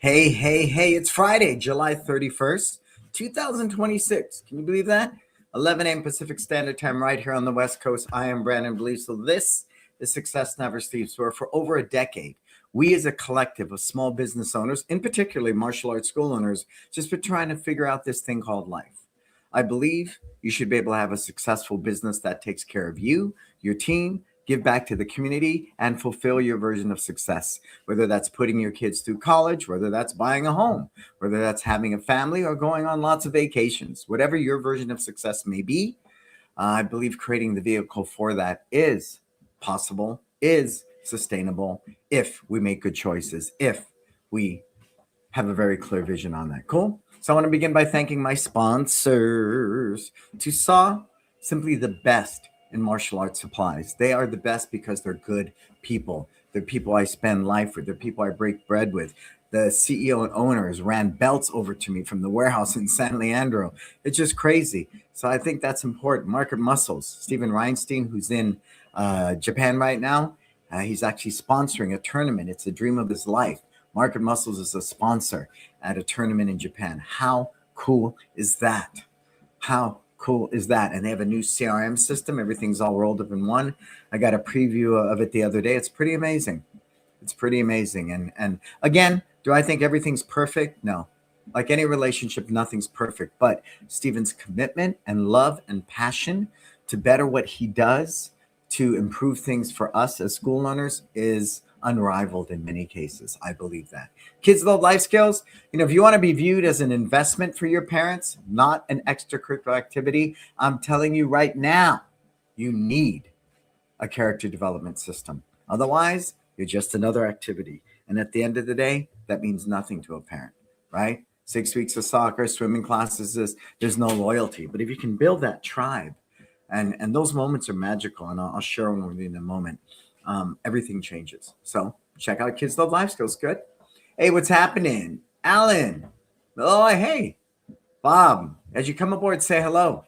Hey, it's Friday, July 31st, 2026. Can you believe that? 11 a.m. Pacific Standard Time right here on the West Coast. I am Brandon Believe. So this is Success Never Sleeps, where for over a decade, we as a collective of small business owners, in particularly martial arts school owners, just been trying to figure out this thing called life. I believe you should be able to have a successful business that takes care of you, your team, give back to the community, and fulfill your version of success, whether that's putting your kids through college, whether that's buying a home, whether that's having a family or going on lots of vacations, whatever your version of success may be. I believe creating the vehicle for that is possible, is sustainable if we make good choices, if we have a very clear vision on that. Cool. So I want to begin by thanking my sponsors. To Saw, simply the best in martial arts supplies. They are the best because they're good people. They're people I spend life with. They're people I break bread with. The CEO and owners ran belts over to me from the warehouse in San Leandro. It's just crazy. So I think that's important. Market Muscles, Stephen Reinstein, who's in Japan right now, he's actually sponsoring a tournament. It's a dream of his life. Market Muscles is a sponsor at a tournament in Japan. How cool is that? How cool is that? And they have a new CRM system. Everything's all rolled up in one. I got a preview of it the other day. It's pretty amazing. It's pretty amazing. And again, do I think everything's perfect? No. Like any relationship, nothing's perfect. But Stephen's commitment and love and passion to better what he does to improve things for us as school owners is unrivaled in many cases. I believe that. Kids Love Life Skills, if you want to be viewed as an investment for your parents, not an extracurricular activity, I'm telling you right now, you need a character development system. Otherwise, you're just another activity. And at the end of the day, that means nothing to a parent, right? 6 weeks of soccer, swimming classes, there's no loyalty. But if you can build that tribe, and those moments are magical, and I'll share one with you in a moment, everything changes. So check out Kids Love Life Skills. Good. Hey, what's happening? Alan. Oh, hey. Bob, as you come aboard, say hello.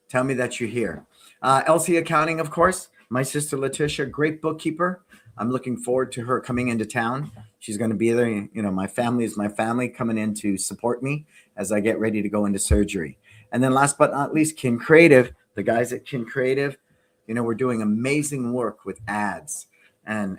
Tell me that you're here. LC Accounting, of course. My sister Letitia, great bookkeeper. I'm looking forward to her coming into town. She's going to be there. My family is my family coming in to support me as I get ready to go into surgery. And then last but not least, Kin Creative. The guys at Kin Creative, we're doing amazing work with ads and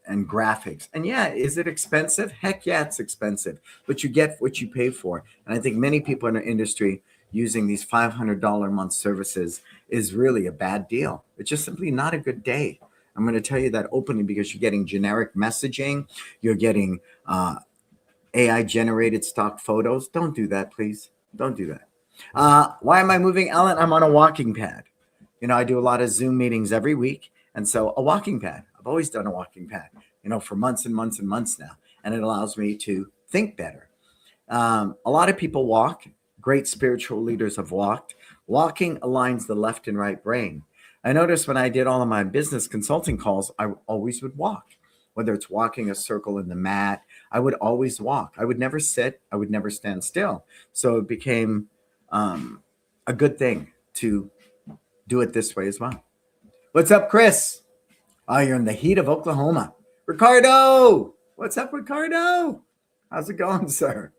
graphics. And yeah, is it expensive? Heck yeah, it's expensive. But you get what you pay for. And I think many people in our industry using these $500 a month services is really a bad deal. It's just simply not a good day. I'm going to tell you that openly because you're getting generic messaging. You're getting AI generated stock photos. Don't do that, please. Don't do that. Why am I moving, Ellen? I'm on a walking pad. I do a lot of Zoom meetings every week. And so a walking pad, I've always done a walking pad, for months and months and months now. And it allows me to think better. A lot of people walk. Great spiritual leaders have walked. Walking aligns the left and right brain. I noticed when I did all of my business consulting calls, I always would walk. Whether it's walking a circle in the mat, I would always walk. I would never sit. I would never stand still. So it became a good thing to do it this way as well. What's up, Chris? Oh, you're in the heat of Oklahoma. Ricardo! What's up, Ricardo? How's it going, sir?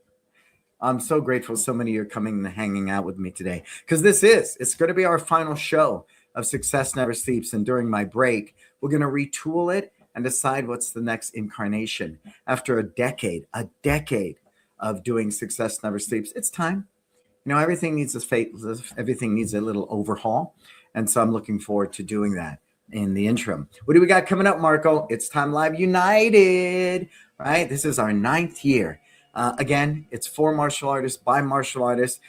I'm so grateful so many of you are coming and hanging out with me today because it's going to be our final show of Success Never Sleeps. And during my break, we're going to retool it and decide what's the next incarnation. After a decade of doing Success Never Sleeps, it's time. Everything needs everything needs a little overhaul. And so I'm looking forward to doing that in the interim. What do we got coming up, Marco? It's Time Live United, right? This is our 9th year. Again, it's for martial artists, by martial artists.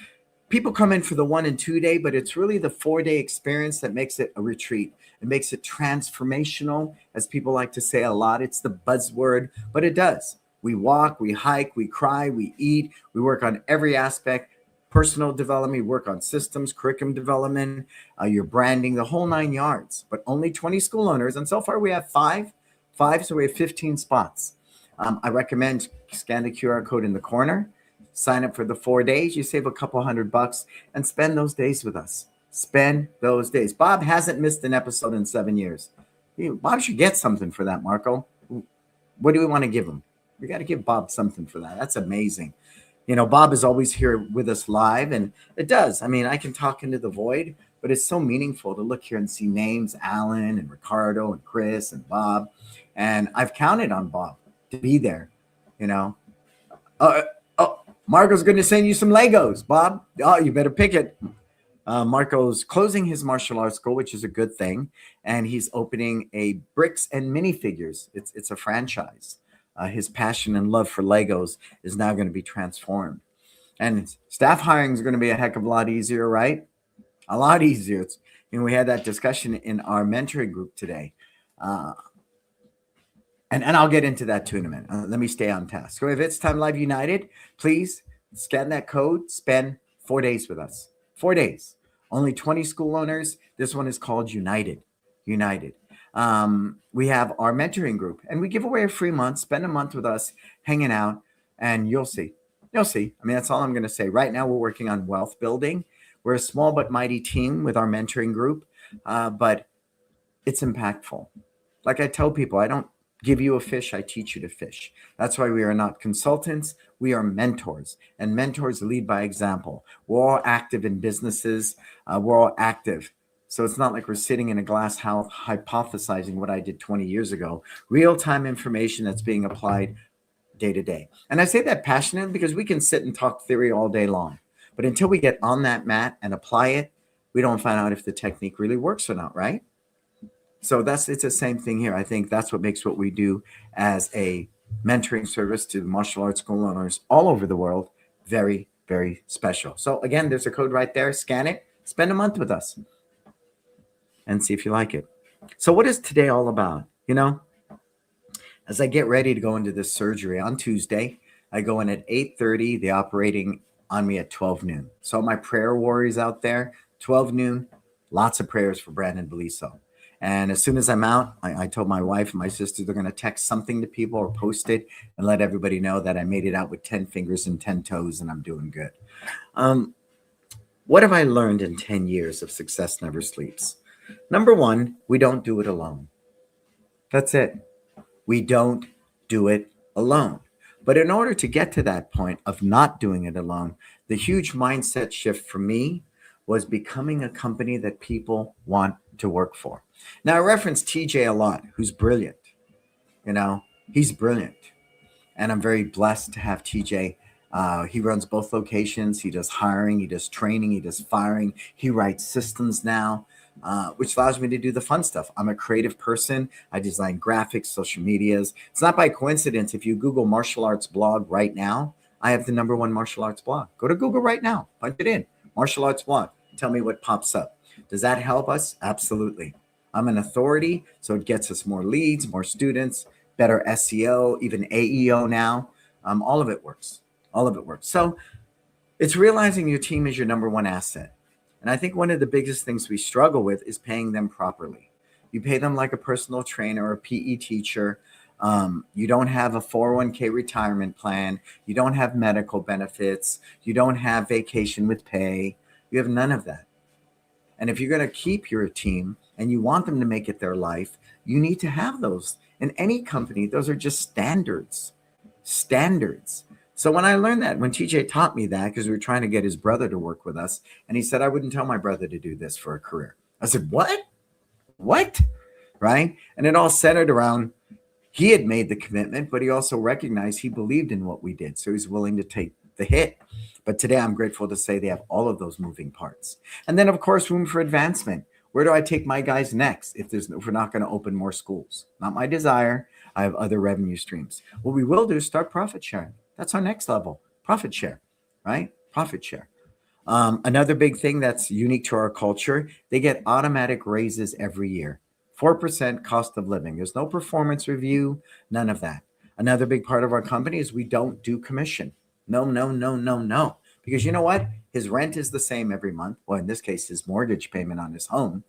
People come in for the 1 and 2 day, but it's really the 4-day experience that makes it a retreat. It makes it transformational, as people like to say a lot. It's the buzzword, but it does. We walk, we hike, we cry, we eat, we work on every aspect. Personal development, work on systems, curriculum development, your branding, the whole 9 yards, but only 20 school owners. And so far we have five, so we have 15 spots. I recommend scan the QR code in the corner, sign up for the 4 days. You save a couple $100 and spend those days with us. Spend those days. Bob hasn't missed an episode in 7 years. Bob should get something for that, Marco. What do we want to give him? We got to give Bob something for that. That's amazing. Bob is always here with us live, and it does. I mean, I can talk into the void, but it's so meaningful to look here and see names: Alan and Ricardo and Chris and Bob. And I've counted on Bob to be there. You know, uh, oh, Marco's going to send you some Legos, Bob. Oh, you better pick it. Marco's closing his martial arts school, which is a good thing, and he's opening a bricks and minifigures. It's a franchise. His passion and love for Legos is now going to be transformed, and staff hiring is going to be a heck of a lot easier, right? A lot easier. We had that discussion in our mentoring group today. And I'll get into that too in a minute. Let me stay on task. So if it's Time Live United, please scan that code, spend 4 days with us. 4 days. Only 20 school owners. This one is called United. United. We have our mentoring group, and we give away a free month. Spend a month with us, hanging out, and you'll see. You'll see. I mean, that's all I'm going to say. Right now, we're working on wealth building. We're a small but mighty team with our mentoring group, but it's impactful. Like I tell people, I don't give you a fish, I teach you to fish. That's why we are not consultants, we are mentors, and mentors lead by example. We're all active in businesses, we're all active. So it's not like we're sitting in a glass house hypothesizing what I did 20 years ago. Real-time information that's being applied day to day. And I say that passionately because we can sit and talk theory all day long. But until we get on that mat and apply it, we don't find out if the technique really works or not, right? So it's the same thing here. I think that's what makes what we do as a mentoring service to martial arts school owners all over the world very, very special. So again, there's a code right there. Scan it, spend a month with us, and see if you like it. So what is today all about? As I get ready to go into this surgery on Tuesday, I go in at 8:30. They're operating on me at 12 noon. So my prayer warriors out there, 12 noon, lots of prayers for Brandon Beliso. And as soon as I'm out, I told my wife and my sister they're going to text something to people or post it and let everybody know that I made it out with 10 fingers and 10 toes and I'm doing good. What have I learned in 10 years of Success Never Sleeps? Number one, we don't do it alone. That's it. We don't do it alone. But in order to get to that point of not doing it alone, the huge mindset shift for me was becoming a company that people want to work for. Now, I reference TJ a lot, who's brilliant. He's brilliant. And I'm very blessed to have TJ. He runs both locations. He does hiring, he does training, he does firing. He writes systems now, which allows me to do the fun stuff. I'm a creative person. I design graphics, social medias. It's not by coincidence. If you Google martial arts blog right now, I have the #1 martial arts blog. Go to Google right now, punch it in, martial arts blog. Tell me what pops up. Does that help us? Absolutely. I'm an authority, so it gets us more leads, more students, better SEO, even AEO now. All of it works. All of it works. So it's realizing your team is your #1 asset. And I think one of the biggest things we struggle with is paying them properly. You pay them like a personal trainer or a PE teacher. You don't have a 401k retirement plan. You don't have medical benefits. You don't have vacation with pay. You have none of that. And if you're going to keep your team and you want them to make it their life, you need to have those. In any company, those are just standards. Standards. So when I learned that, when TJ taught me that, because we were trying to get his brother to work with us, and he said, I wouldn't tell my brother to do this for a career. I said, what? What? Right? And it all centered around, he had made the commitment, but he also recognized he believed in what we did. So he's willing to take the hit. But today I'm grateful to say they have all of those moving parts. And then, of course, room for advancement. Where do I take my guys next if we're not going to open more schools? Not my desire. I have other revenue streams. What we will do is start profit sharing. That's our next level. Profit share, right? Profit share. Another big thing that's unique to our culture, they get automatic raises every year. 4% cost of living. There's no performance review, none of that. Another big part of our company is we don't do commission. No. Because you know what? His rent is the same every month. Well, in this case, his mortgage payment on his home.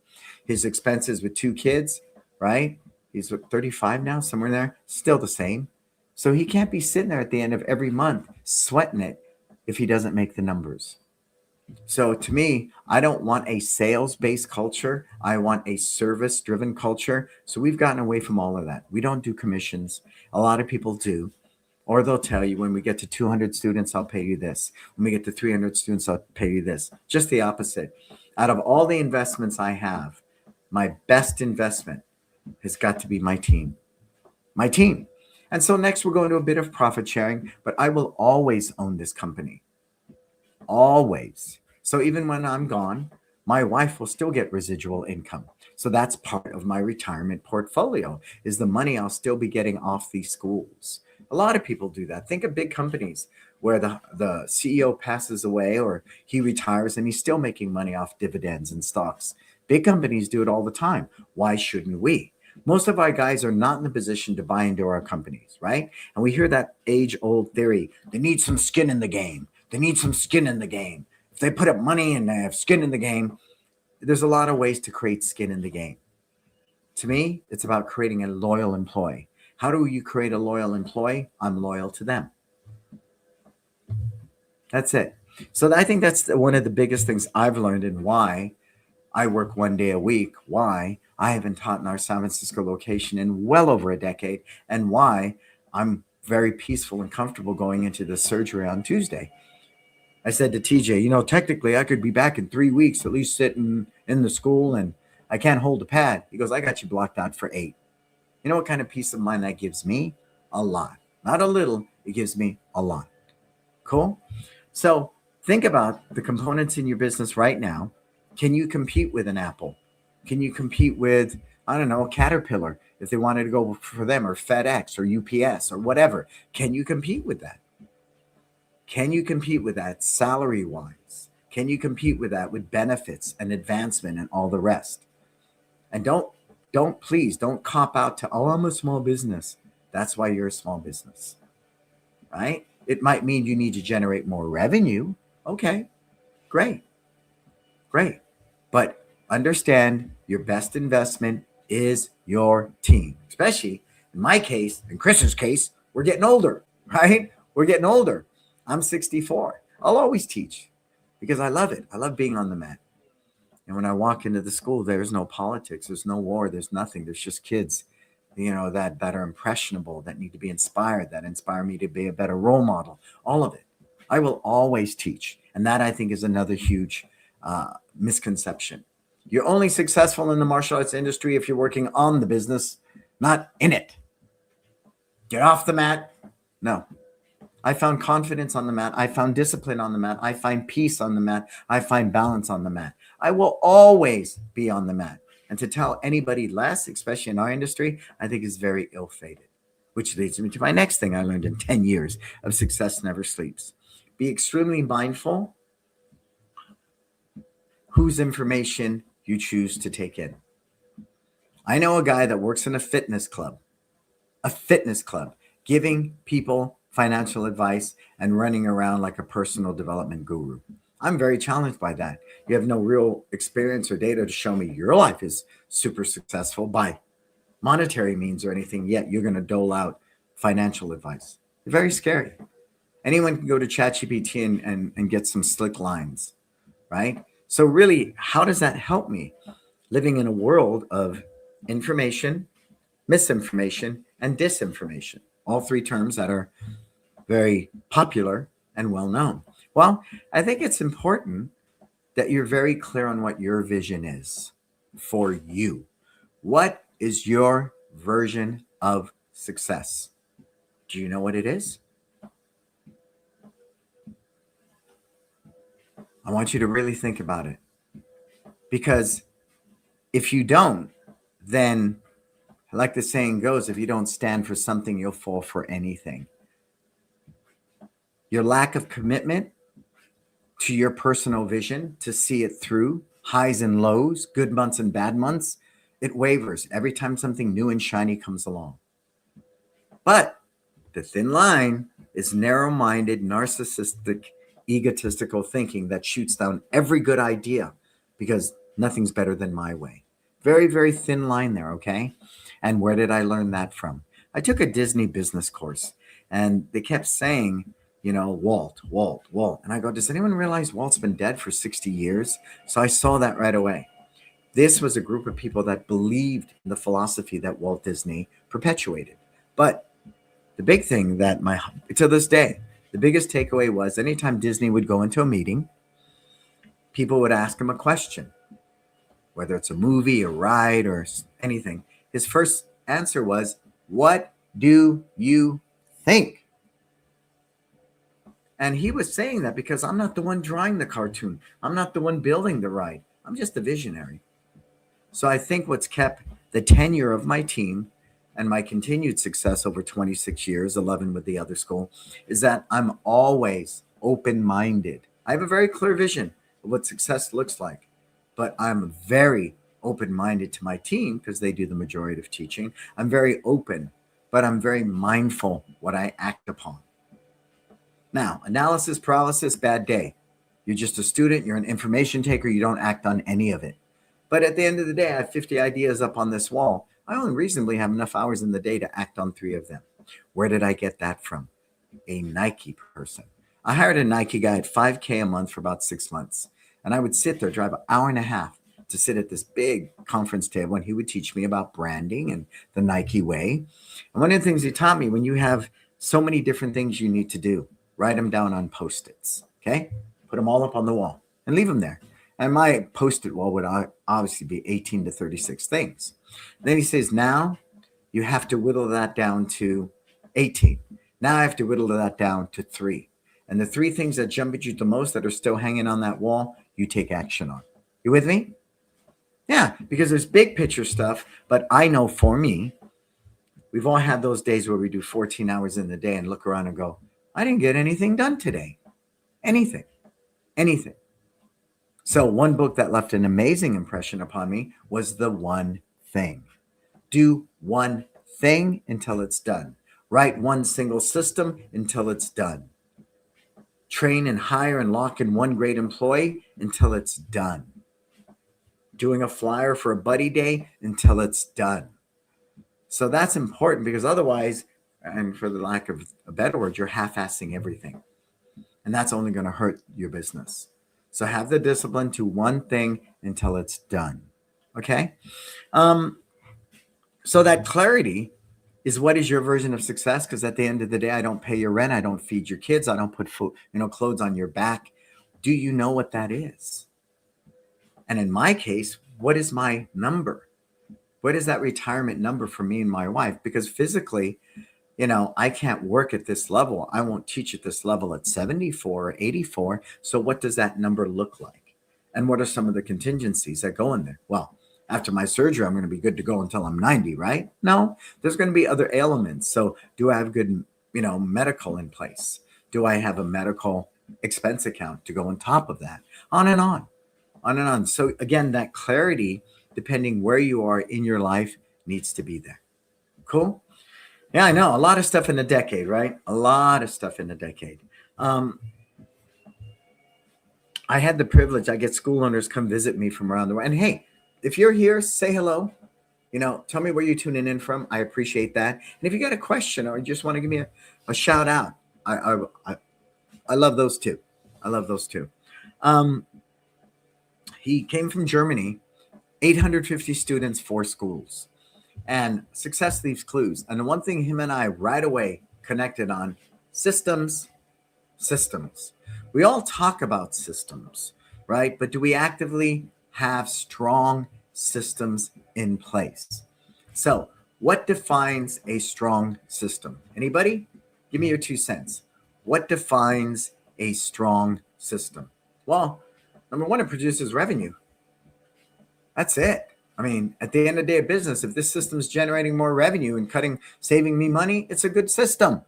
His expenses with 2 kids, right? He's 35 now, somewhere there, still the same. So he can't be sitting there at the end of every month sweating it if he doesn't make the numbers. So to me, I don't want a sales-based culture. I want a service-driven culture. So we've gotten away from all of that. We don't do commissions. A lot of people do. Or they'll tell you, when we get to 200 students, I'll pay you this. When we get to 300 students, I'll pay you this. Just the opposite. Out of all the investments I have, my best investment has got to be my team. My team. And so next we're going to a bit of profit sharing, but I will always own this company. Always. So even when I'm gone, my wife will still get residual income. So that's part of my retirement portfolio, is the money I'll still be getting off these schools. A lot of people do that. Think of big companies where the CEO passes away or he retires and he's still making money off dividends and stocks. Big companies do it all the time. Why shouldn't we? Most of our guys are not in the position to buy into our companies, right? And we hear that age-old theory, they need some skin in the game. They need some skin in the game. If they put up money and they have skin in the game, there's a lot of ways to create skin in the game. To me, it's about creating a loyal employee. How do you create a loyal employee? I'm loyal to them. That's it. So I think that's one of the biggest things I've learned, and why I work 1 day a week, why I haven't taught in our San Francisco location in well over a decade, and why I'm very peaceful and comfortable going into the surgery on Tuesday. I said to TJ, technically I could be back in 3 weeks, at least sitting in the school, and I can't hold a pad. He goes, I got you blocked out for 8. You know what kind of peace of mind that gives me? A lot. Not a little, it gives me a lot. Cool? So think about the components in your business right now. Can you compete with an Apple? Can you compete with, I don't know, a Caterpillar if they wanted to go for them, or FedEx or UPS or whatever? Can you compete with that? Can you compete with that salary-wise? Can you compete with that with benefits and advancement and all the rest? And please don't cop out to, oh, I'm a small business. That's why you're a small business, right? It might mean you need to generate more revenue. Okay, great. But understand, your best investment is your team. Especially in my case, in Chris's case, we're getting older, right? We're getting older. I'm 64. I'll always teach because I love it. I love being on the mat. And when I walk into the school, there's no politics, there's no war, there's nothing. There's just kids, that are impressionable, that need to be inspired, that inspire me to be a better role model. All of it. I will always teach. And that, I think, is another huge misconception. You're only successful in the martial arts industry if you're working on the business, not in it. Get off the mat. No. I found confidence on the mat. I found discipline on the mat. I find peace on the mat. I find balance on the mat. I will always be on the mat. And to tell anybody less, especially in our industry, I think is very ill-fated, which leads me to my next thing I learned in 10 years of Success Never Sleeps. Be extremely mindful whose information you choose to take in. I know a guy that works in a fitness club, giving people financial advice and running around like a personal development guru. I'm very challenged by that. You have no real experience or data to show me your life is super successful by monetary means or anything, yet you're going to dole out financial advice. It's very scary. Anyone can go to ChatGPT and get some slick lines, right? So really, how does that help me living in a world of information, misinformation, and disinformation? All three terms that are very popular and well known. Well, I think it's important that you're very clear on what your vision is for you. What is your version of success? Do you know what it is? I want you to really think about it. Because if you don't, then, like the saying goes, if you don't stand for something, you'll fall for anything. Your lack of commitment to your personal vision, to see it through, highs and lows, good months and bad months, it wavers every time something new and shiny comes along. But the thin line is narrow-minded, narcissistic, egotistical thinking that shoots down every good idea because nothing's better than my way. Very, very thin line there, okay? And where did I learn that from? I took a Disney business course, and they kept saying, Walt. And I go, does anyone realize Walt's been dead for 60 years? So I saw that right away. This was a group of people that believed in the philosophy that Walt Disney perpetuated. But The big thing that to this day, the biggest takeaway was anytime Disney would go into a meeting, people would ask him a question, whether it's a movie, a ride, or anything. His first answer was, "What do you think?" And he was saying that because I'm not the one drawing the cartoon. I'm not the one building the ride. I'm just a visionary. So I think what's kept the tenure of my team and my continued success over 26 years, 11 with the other school, is that I'm always open-minded. I have a very clear vision of what success looks like, but I'm very open-minded to my team because they do the majority of teaching. I'm very open, but I'm very mindful what I act upon. Now, analysis paralysis, bad day. You're just a student, you're an information taker, you don't act on any of it. But at the end of the day, I have 50 ideas up on this wall. I only reasonably have enough hours in the day to act on 3 of them. Where did I get that from? A Nike person. I hired a Nike guy at $5K a month for about 6 months. And I would sit there, drive an hour and a half to sit at this big conference table, and he would teach me about branding and the Nike way. And one of the things he taught me, when you have so many different things you need to do, write them down on Post-its, okay? Put them all up on the wall and leave them there. And my Post-it wall would obviously be 18 to 36 things. Then he says, now you have to whittle that down to 18. Now I have to whittle that down to 3. And the 3 things that jump at you the most that are still hanging on that wall, you take action on. You with me? Yeah, because there's big picture stuff, but I know for me, we've all had those days where we do 14 hours in the day and look around and go, I didn't get anything done today. Anything. So one book that left an amazing impression upon me was The One Thing. Do one thing until it's done. Write one single system until it's done. Train and hire and lock in one great employee until it's done. Doing a flyer for a buddy day until it's done. So that's important because otherwise, and for the lack of a better word, you're half-assing everything. And that's only going to hurt your business. So have the discipline to one thing until it's done. Okay? So that clarity is what is your version of success? Because at the end of the day, I don't pay your rent. I don't feed your kids. I don't put food, clothes on your back. Do you know what that is? And in my case, what is my number? What is that retirement number for me and my wife? Because physically, I can't work at this level. I won't teach at this level at 74 or 84. So what does that number look like? And what are some of the contingencies that go in there? Well, after my surgery, I'm going to be good to go until I'm 90, right? No, there's going to be other elements. So do I have good, medical in place? Do I have a medical expense account to go on top of that? On and on, on and on. So again, that clarity, depending where you are in your life, needs to be there. Cool? Yeah, I know. A lot of stuff in a decade, right? A lot of stuff in a decade. I had the privilege, I get school owners come visit me from around the world. And hey, if you're here, say hello. Tell me where you're tuning in from. I appreciate that. And if you got a question or you just want to give me a shout out, I love those too. He came from Germany, 850 students, 4 schools. And success leaves clues. And the one thing him and I right away connected on, systems. We all talk about systems, right? But do we actively have strong systems in place? So what defines a strong system? Anybody? Give me your 2 cents. What defines a strong system? Well, number 1, it produces revenue. That's it. I mean, at the end of the day of business, if this system is generating more revenue and saving me money, it's a good system.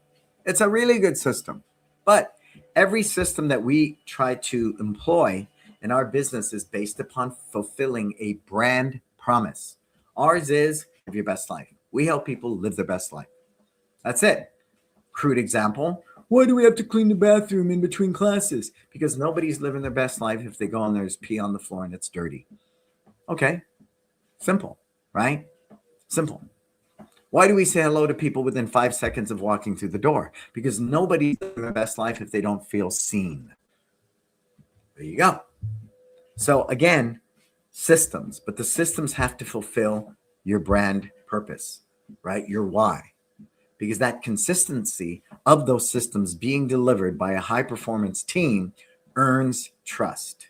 It's a really good system. But every system that we try to employ in our business is based upon fulfilling a brand promise. Ours is live your best life. We help people live their best life. That's it. Crude example. Why do we have to clean the bathroom in between classes? Because nobody's living their best life if they go in there, there's pee on the floor and it's dirty. Okay. Simple, right? Simple. Why do we say hello to people within 5 seconds of walking through the door? Because nobody's living their best life if they don't feel seen. There you go. So again, systems, but the systems have to fulfill your brand purpose, right? Your why. because that consistency of those systems being delivered by a high performance team earns trust.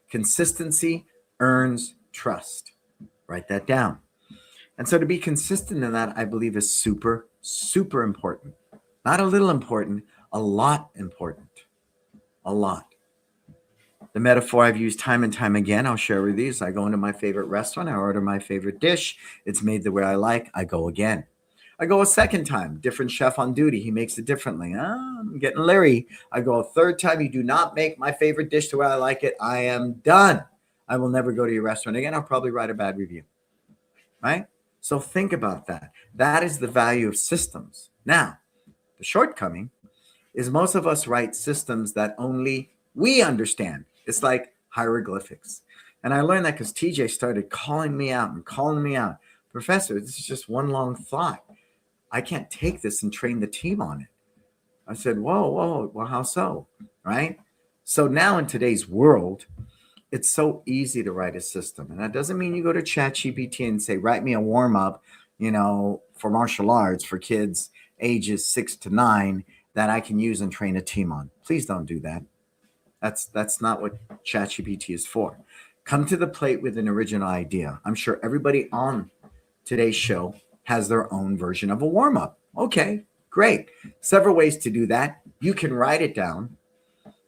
Consistency earns trust. Write that down. And so to be consistent in that, I believe, is super, super important. Not a little important, a lot important. A lot. The metaphor I've used time and time again, I'll share with you, is I go into my favorite restaurant, I order my favorite dish, it's made the way I like, I go again. I go a second time, different chef on duty, he makes it differently. I'm getting leery. I go a third time, you do not make my favorite dish the way I like it, I am done. I will never go to your restaurant again, I'll probably write a bad review, right? So think about that. That is the value of systems. Now, the shortcoming is most of us write systems that only we understand. It's like hieroglyphics. And I learned that because TJ started calling me out. Professor, this is just one long thought. I can't take this and train the team on it. I said, whoa, well, how so? Right? So now in today's world, it's so easy to write a system. And that doesn't mean you go to ChatGPT and say, write me a warm-up, for martial arts for kids ages 6 to 9 that I can use and train a team on. Please don't do that. That's not what ChatGPT is for. Come to the plate with an original idea. I'm sure everybody on today's show has their own version of a warm-up. Okay, great. Several ways to do that. You can write it down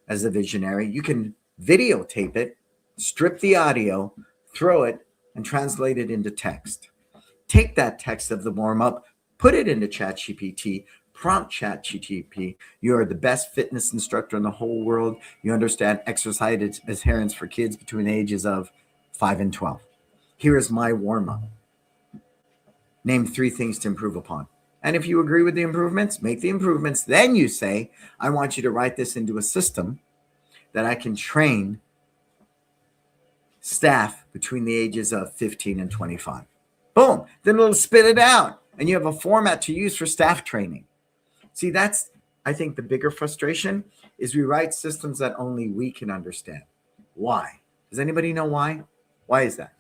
as a visionary. You can videotape it, strip the audio, throw it, and translate it into text. Take that text of the warm-up, put it into ChatGPT, prompt ChatGPT. You are the best fitness instructor in the whole world. You understand exercise adherence for kids between the ages of 5 and 12. Here is my warm-up. Name 3 things to improve upon. And if you agree with the improvements, make the improvements. Then you say, I want you to write this into a system that I can train staff between the ages of 15 and 25. Boom. Then it'll spit it out. And you have a format to use for staff training. See, that's, I think, the bigger frustration is we write systems that only we can understand. Why? Does anybody know why? Why is that?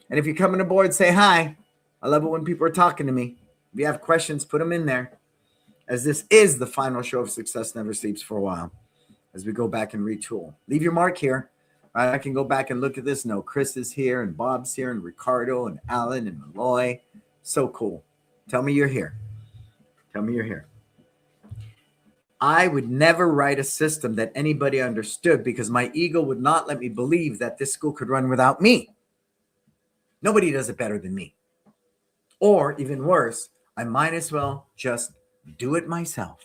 And if you're coming aboard, say hi. I love it when people are talking to me. If you have questions, put them in there. As this is the final show of Success Never Sleeps for a while. As we go back and retool. Leave your mark here. Right? I can go back and look at this. No, Chris is here and Bob's here and Ricardo and Alan and Malloy. So cool. Tell me you're here. Tell me you're here. I would never write a system that anybody understood because my ego would not let me believe that this school could run without me. Nobody does it better than me. Or even worse, I might as well just do it myself.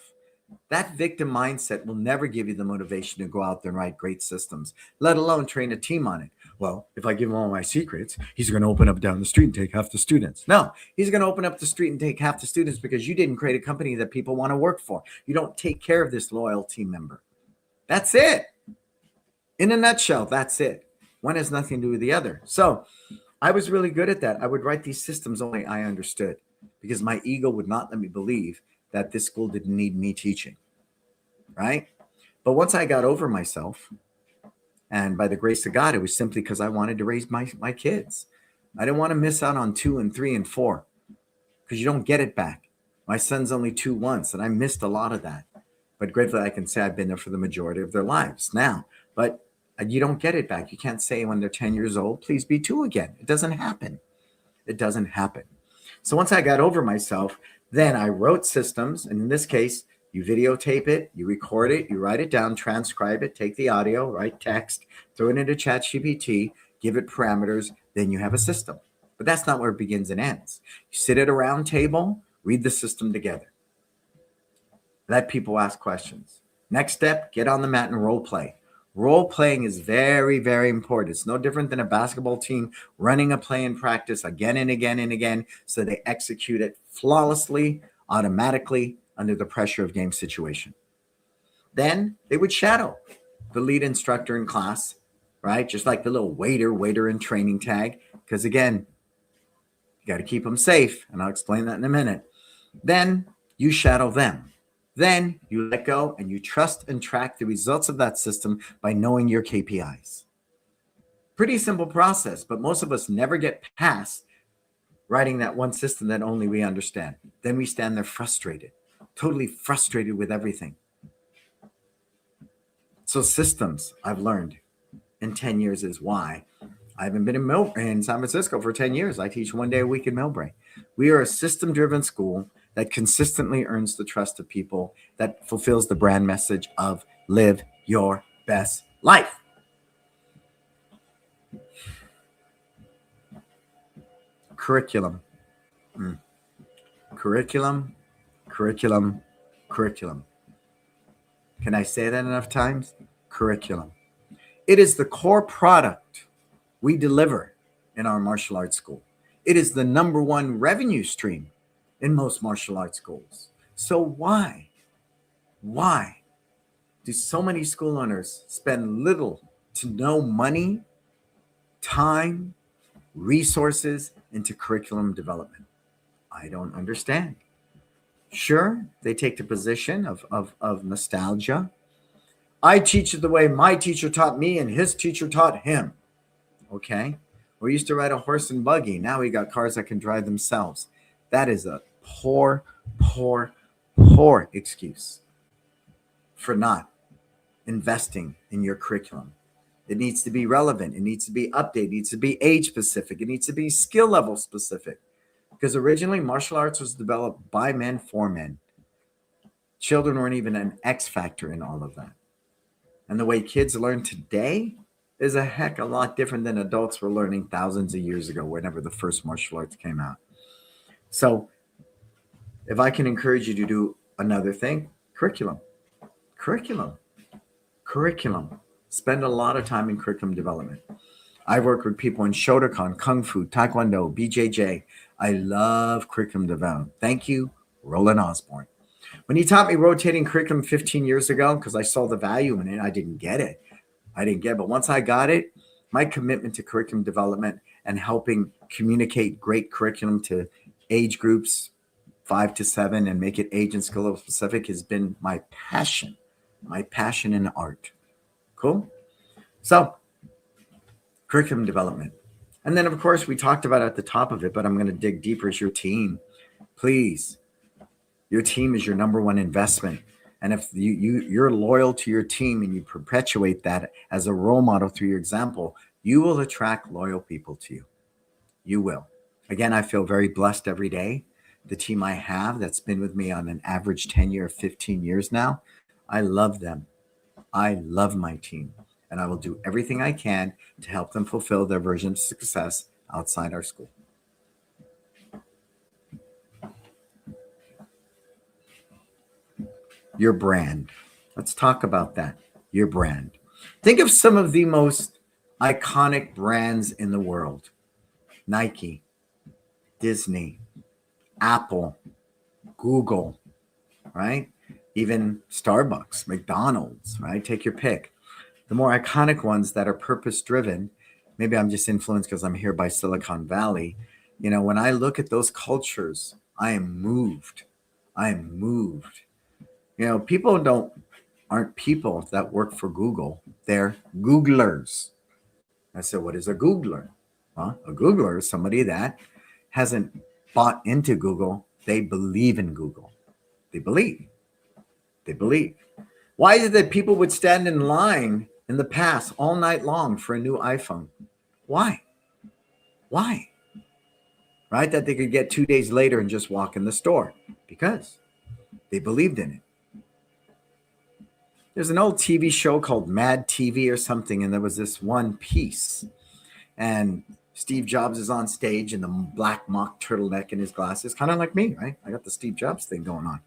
That victim mindset will never give you the motivation to go out there and write great systems, let alone train a team on it. Well, if I give him all my secrets, he's going to open up down the street and take half the students. No, he's going to open up the street and take half the students because you didn't create a company that people want to work for. You don't take care of this loyal team member. That's it. In a nutshell, that's it. One has nothing to do with the other. So I was really good at that. I would write these systems only I understood because my ego would not let me believe that this school didn't need me teaching, right? But once I got over myself, and by the grace of God, it was simply because I wanted to raise my kids. I didn't want to miss out on 2 and 3 and 4 because you don't get it back. My son's only 2 once, and I missed a lot of that. But gratefully, I can say I've been there for the majority of their lives now. But you don't get it back. You can't say when they're 10 years old, please be 2 again. It doesn't happen. It doesn't happen. So once I got over myself, then I wrote systems. And in this case, you videotape it, you record it, you write it down, transcribe it, take the audio, write text, throw it into ChatGPT, give it parameters, then you have a system. But that's not where it begins and ends. You sit at a round table, read the system together. Let people ask questions. Next step, get on the mat and role play. Role playing is very, very important. It's no different than a basketball team running a play in practice again and again and again so they execute it flawlessly, automatically, under the pressure of game situation. Then they would shadow the lead instructor in class, right? Just like the little waiter in training tag. Because again, you got to keep them safe. And I'll explain that in a minute. Then you shadow them. Then you let go and you trust and track the results of that system by knowing your KPIs. Pretty simple process, but most of us never get past writing that one system that only we understand. Then we stand there frustrated, totally frustrated with everything. So systems, I've learned in 10 years, is why I haven't been in San Francisco for 10 years. I teach 1 day a week in Millbrae. We are a system-driven school that consistently earns the trust of people, that fulfills the brand message of live your best life. Curriculum. Curriculum, curriculum, curriculum. Can I say that enough times? Curriculum. It is the core product we deliver in our martial arts school. It is the number one revenue stream in most martial arts schools. So why do so many school owners spend little to no money, time, resources into curriculum development? I don't understand. Sure, they take the position of nostalgia. I teach it the way my teacher taught me and his teacher taught him. Okay. We used to ride a horse and buggy. Now we got cars that can drive themselves. That is a poor excuse for not investing in your curriculum. It needs to be relevant. It needs to be updated. It needs to be age specific. It needs to be skill level specific. Because originally martial arts was developed by men for men. Children weren't even an X factor in all of that. And the way kids learn today is a heck of a lot different than adults were learning thousands of years ago, whenever the first martial arts came out. So if I can encourage you to do another thing, curriculum. Spend a lot of time in curriculum development. I work with people in Shotokan, Kung Fu, Taekwondo, BJJ. I love curriculum development. Thank you, Roland Osborne. When he taught me rotating curriculum 15 years ago, because I saw the value in it, I didn't get it. But once I got it, my commitment to curriculum development and helping communicate great curriculum to age groups 5 to 7 and make it age and skill specific has been my passion in art. Cool? So, curriculum development. And then, of course, we talked about at the top of it, but I'm going to dig deeper, is your team. Please, your team is your number one investment. And if you're loyal to your team and you perpetuate that as a role model through your example, you will attract loyal people to you. You will. Again, I feel very blessed every day. The team I have that's been with me on an average tenure of 15 years now, I love them. I love my team. And I will do everything I can to help them fulfill their version of success outside our school. Your brand. Let's talk about that. Your brand. Think of some of the most iconic brands in the world. Nike, Disney, Apple, Google, right? Even Starbucks, McDonald's, right? Take your pick. The more iconic ones that are purpose-driven, maybe I'm just influenced because I'm here by Silicon Valley. You know, when I look at those cultures, I am moved. You know, people aren't people that work for Google. They're Googlers. I said, what is a Googler? Well, a Googler is somebody that hasn't bought into Google. They believe in Google. They believe. Why is it that people would stand in line in the past all night long for a new iPhone? Why? Right? That they could get 2 days later and just walk in the store because they believed in it. There's an old TV show called Mad TV or something, and there was this one piece. And Steve Jobs is on stage in the black mock turtleneck and his glasses, kind of like me, right? I got the Steve Jobs thing going on.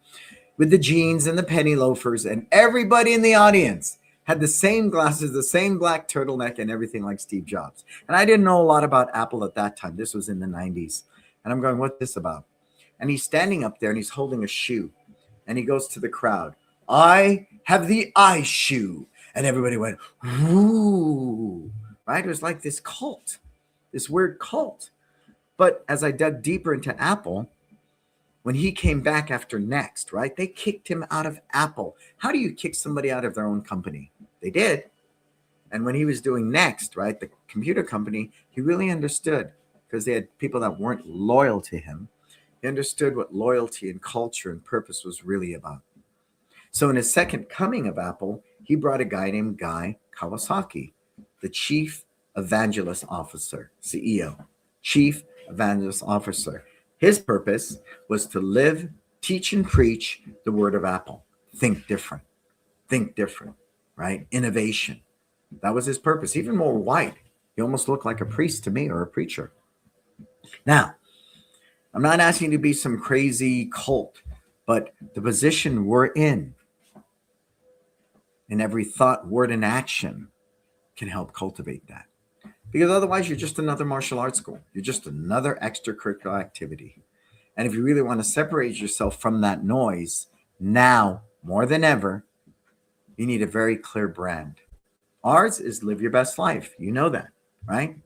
With the jeans and the penny loafers, and everybody in the audience had the same glasses, the same black turtleneck, and everything like Steve Jobs. And I didn't know a lot about Apple at that time. This was in the 90s. And I'm going, what's this about? And he's standing up there and he's holding a shoe. And he goes to the crowd. I have the I shoe. And everybody went, ooh, right? It was like this cult, this weird cult. But as I dug deeper into Apple, when he came back after Next, right? They kicked him out of Apple. How do you kick somebody out of their own company? They did. And when he was doing Next, right, the computer company, he really understood because they had people that weren't loyal to him. He understood what loyalty and culture and purpose was really about. So in his second coming of Apple, he brought a guy named Guy Kawasaki, the Chief Evangelist Officer, CEO, Chief Evangelist Officer. His purpose was to live, teach, and preach the word of Apple. Think different, right? Innovation. That was his purpose. Even more white. He almost looked like a priest to me, or a preacher. Now, I'm not asking you to be some crazy cult, but the position we're in every thought, word, and action can help cultivate that. Because otherwise, you're just another martial arts school. You're just another extracurricular activity. And if you really want to separate yourself from that noise, now more than ever, you need a very clear brand. Ours is live your best life. You know that, right?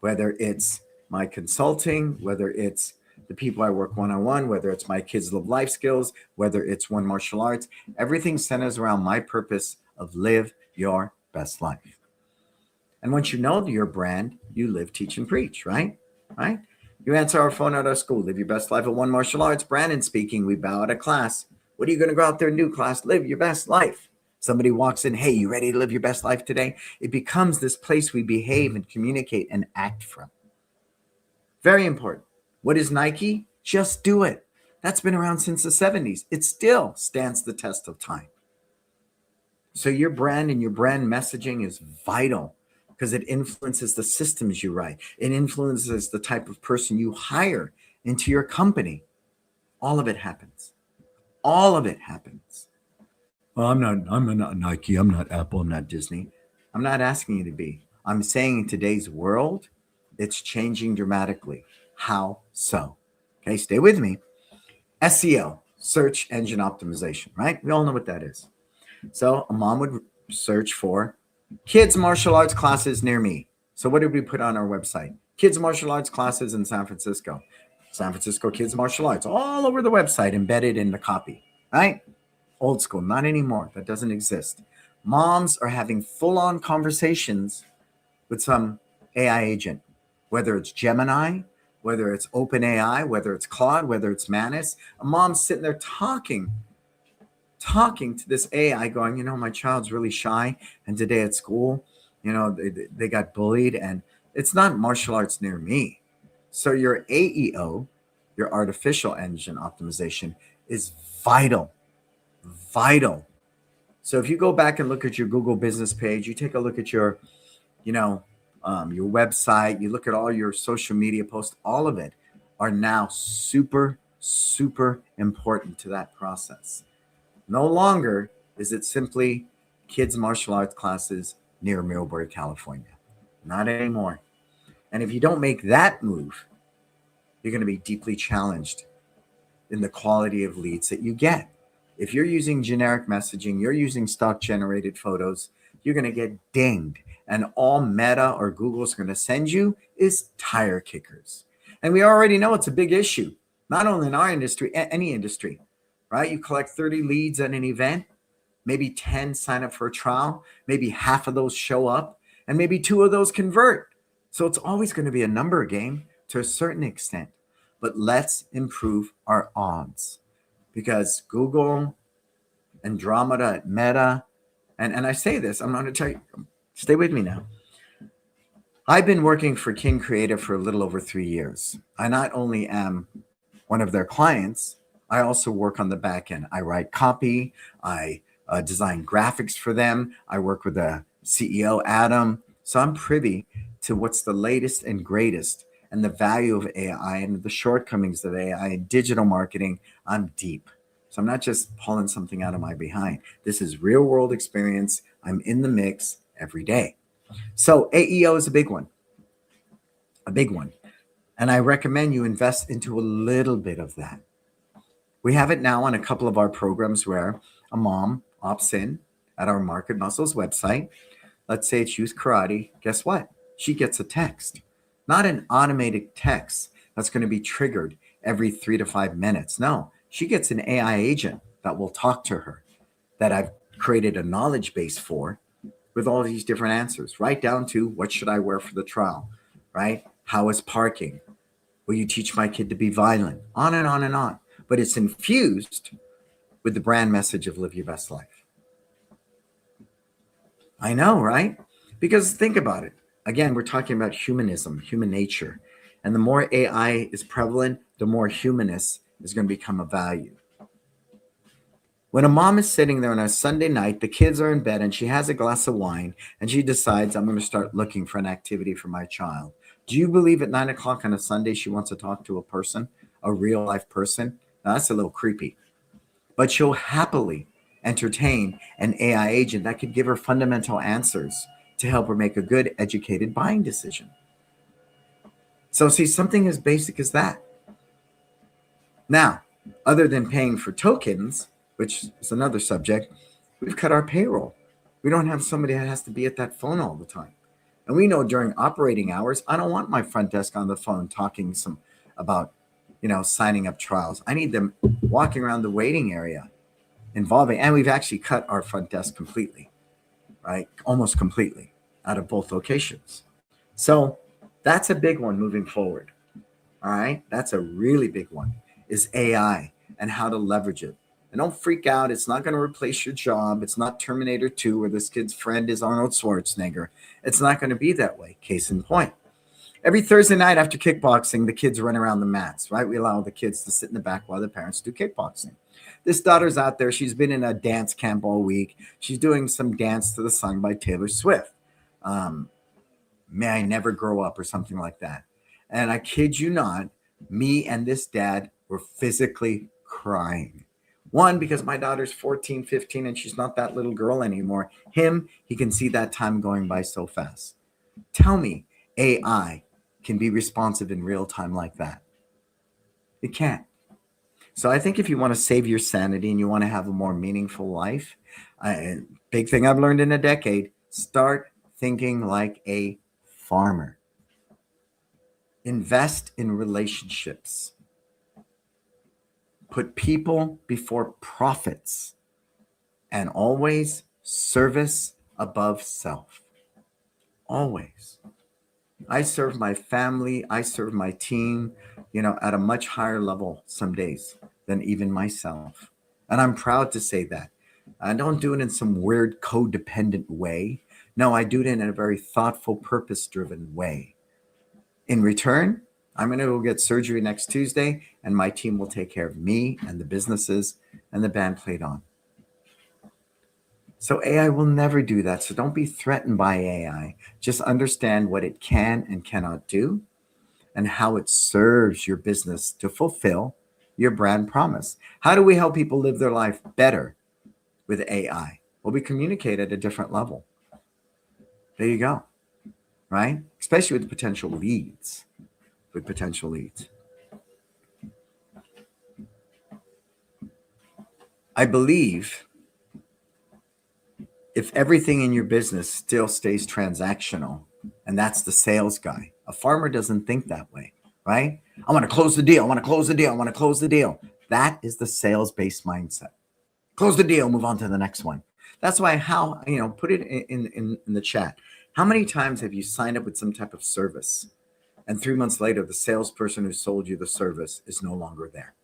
Whether it's my consulting, whether it's the people I work one-on-one, whether it's my kids live life skills, whether it's one martial arts, everything centers around my purpose of live your best life. And once you know your brand, you live, teach, and preach, right? Right? You answer our phone at our school, live your best life at One Martial Arts. Brandon speaking, we bow out of class. What are you going to go out there and do, class? Live your best life. Somebody walks in, hey, you ready to live your best life today? It becomes this place we behave and communicate and act from. Very important. What is Nike? Just do it. That's been around since the 70s. It still stands the test of time. So your brand and your brand messaging is vital because it influences the systems you write. It influences the type of person you hire into your company. All of it happens. All of it happens. Well, I'm not Nike. I'm not Apple. I'm not Disney. I'm not asking you to be. I'm saying in today's world, it's changing dramatically. How so? Okay, stay with me. SEO, search engine optimization, right? We all know what that is. So a mom would search for kids martial arts classes near me. So what did we put on our website? Kids martial arts classes in San Francisco. San Francisco Kids Martial Arts, all over the website, embedded in the copy, right? Old school, not anymore. That doesn't exist. Moms are having full-on conversations with some AI agent, whether it's Gemini, whether it's OpenAI, whether it's Claude, whether it's Manus. A mom's sitting there talking to this AI going, you know, my child's really shy. And today at school, you know, they got bullied and it's not martial arts near me. So your AEO, your artificial engine optimization, is vital. So if you go back and look at your Google business page, you take a look at your, your website, you look at all your social media posts, all of it are now super, super important to that process. No longer is it simply kids martial arts classes near Millbury, California. Not anymore. And if you don't make that move, you're going to be deeply challenged in the quality of leads that you get. If you're using generic messaging, you're using stock generated photos, you're going to get dinged. And all Meta or Google's going to send you is tire kickers. And we already know it's a big issue, not only in our industry, any industry, right? You collect 30 leads at an event, maybe 10 sign up for a trial, maybe half of those show up, and maybe 2 of those convert. So it's always going to be a number game to a certain extent. But let's improve our odds, because Google, Andromeda, Meta, and I say this, I'm going to tell you, stay with me now. I've been working for King Creative for a little over 3 years. I not only am one of their clients, I also work on the back end. I write copy, I design graphics for them. I work with the CEO, Adam. So I'm privy to what's the latest and greatest and the value of AI and the shortcomings of AI and digital marketing. I'm deep. So I'm not just pulling something out of my behind. This is real world experience. I'm in the mix every day. So AEO is a big one. And I recommend you invest into a little bit of that. We have it now on a couple of our programs where a mom opts in at our Market Muscles website. Let's say it's youth karate. Guess what? She gets a text, not an automated text that's going to be triggered every 3 to 5 minutes. No, she gets an AI agent that will talk to her, that I've created a knowledge base for, with all these different answers, right down to what should I wear for the trial, right? How is parking? Will you teach my kid to be violent? On and on and on. But it's infused with the brand message of live your best life. I know, right? Because think about it. Again, we're talking about humanism, human nature. And the more AI is prevalent, the more humanness is going to become a value. When a mom is sitting there on a Sunday night, the kids are in bed, and she has a glass of wine, and she decides, I'm going to start looking for an activity for my child. Do you believe at 9 o'clock on a Sunday she wants to talk to a person, a real life person? Now, that's a little creepy. But she'll happily entertain an AI agent that could give her fundamental answers to help her make a good, educated buying decision. So, see, something as basic as that. Now, other than paying for tokens, which is another subject, we've cut our payroll. We don't have somebody that has to be at that phone all the time. And we know during operating hours, I don't want my front desk on the phone talking about, signing up trials. I need them walking around the waiting area involving, and we've actually cut our front desk completely, right? Almost completely out of both locations. So that's a big one moving forward. All right. That's a really big one, is AI and how to leverage it. And don't freak out. It's not going to replace your job. It's not Terminator 2 where this kid's friend is Arnold Schwarzenegger. It's not going to be that way. Case in point. Every Thursday night after kickboxing, the kids run around the mats, right? We allow the kids to sit in the back while the parents do kickboxing. This daughter's out there. She's been in a dance camp all week. She's doing some Dance to the Song by Taylor Swift. May I Never Grow Up or something like that. And I kid you not, me and this dad were physically crying. One, because my daughter's 14, 15, and she's not that little girl anymore. Him, he can see that time going by so fast. Tell me AI can be responsive in real time like that. It can't. So I think if you want to save your sanity and you want to have a more meaningful life, big thing I've learned in a decade, start thinking like a farmer. Invest in relationships. Put people before profits, and always service above self. Always. I serve my family, I serve my team, at a much higher level some days than even myself. And I'm proud to say that. I don't do it in some weird codependent way. No, I do it in a very thoughtful, purpose-driven way. In return, I'm going to go get surgery next Tuesday, and my team will take care of me and the businesses, and the band played on. So AI will never do that. So don't be threatened by AI. Just understand what it can and cannot do and how it serves your business to fulfill your brand promise. How do we help people live their life better with AI? Well, we communicate at a different level. There you go, right? Especially with potential leads. I believe if everything in your business still stays transactional, and that's the sales guy, a farmer doesn't think that way, right? I want to close the deal. That is the sales-based mindset. Close the deal, move on to the next one. That's why put it in the chat. How many times have you signed up with some type of service and 3 months later, the salesperson who sold you the service is no longer there?